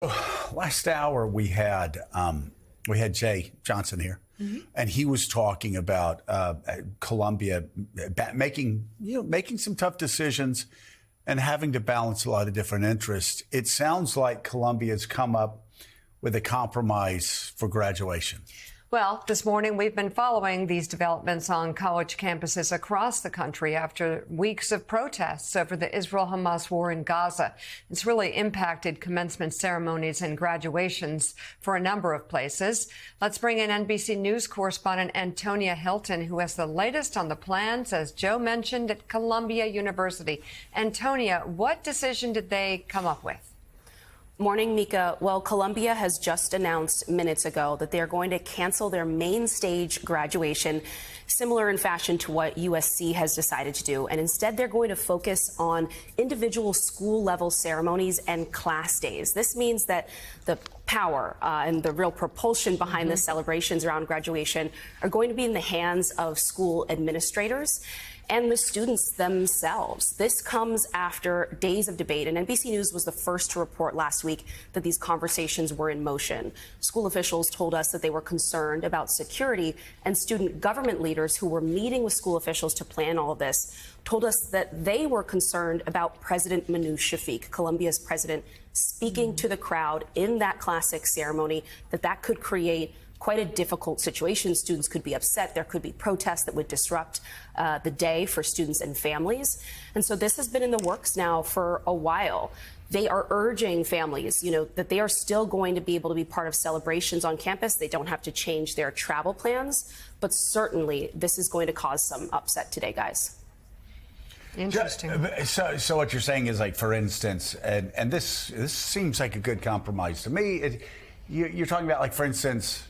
Last hour we had Jay Johnson here, and he was talking about Columbia making some tough decisions and having to balance a lot of different interests. It sounds like Columbia's come up with a compromise for graduation. Well, this morning we've been following these developments on college campuses across the country after weeks of protests over the Israel-Hamas war in Gaza. It's really impacted commencement ceremonies and graduations for a number of places. Let's bring in NBC News correspondent Antonia Hilton, who has the latest on the plans, as Joe mentioned, at Columbia University. Antonia, what decision did they come up with? Morning, Mika. Well, Columbia has just announced minutes ago that they are going to cancel their main stage graduation, similar in fashion to what USC has decided to do. And instead, they're going to focus on individual school level ceremonies and class days. This means that the power and the real propulsion behind the celebrations around graduation are going to be in the hands of school administrators and the students themselves. This comes after days of debate, and NBC News was the first to report last week that these conversations were in motion. School officials told us that they were concerned about security, and student government leaders who were meeting with school officials to plan all of this told us that they were concerned about President Manoush Shafik, Columbia's president, speaking to the crowd in that classic ceremony, that could create quite a difficult situation. Students could be upset. There could be protests that would disrupt the day for students and families. And so this has been in the works now for a while. They are urging families, that they are still going to be able to be part of celebrations on campus. They don't have to change their travel plans. But certainly this is going to cause some upset today, guys. Interesting. So what you're saying is, like, for instance, and this seems like a good compromise to me. You're talking about, like, for instance,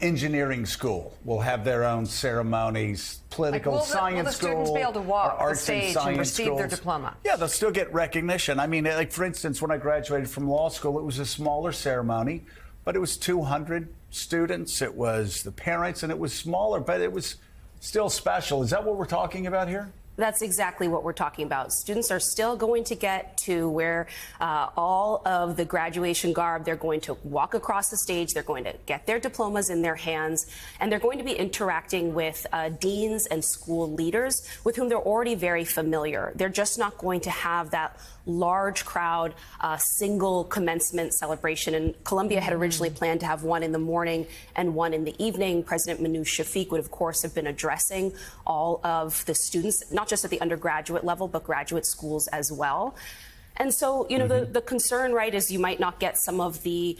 engineering school will have their own ceremonies, political science will the school, students be able to walk the arts stage and and receive schools. their diploma? Yeah, they'll still get recognition. I mean, like, for instance, when I graduated from law school, it was a smaller ceremony, but it was 200 students. It was the parents, and it was smaller, but it was still special. Is that what we're talking about here? That's exactly what we're talking about. Students are still going to get to wear all of the graduation garb. They're going to walk across the stage. They're going to get their diplomas in their hands, and they're going to be interacting with deans and school leaders with whom they're already very familiar. They're just not going to have that large crowd, single commencement celebration. And Columbia had originally planned to have one in the morning and one in the evening. President Manoush Shafik would, of course, have been addressing all of the students, not just at the undergraduate level, but graduate schools as well. And so, the concern, right, is you might not get some of the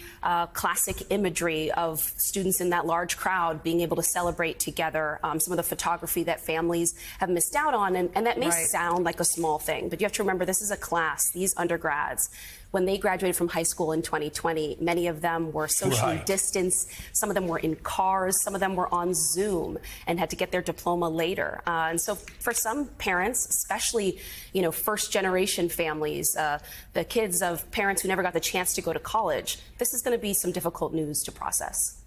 classic imagery of students in that large crowd being able to celebrate together, some of the photography that families have missed out on. And that may sound like a small thing, but you have to remember this is a class, these undergrads. When they graduated from high school in 2020, many of them were socially distanced. Some of them were in cars. Some of them were on Zoom and had to get their diploma later. And so for some parents, especially, first generation families, the kids of parents who never got the chance to go to college, this is going to be some difficult news to process.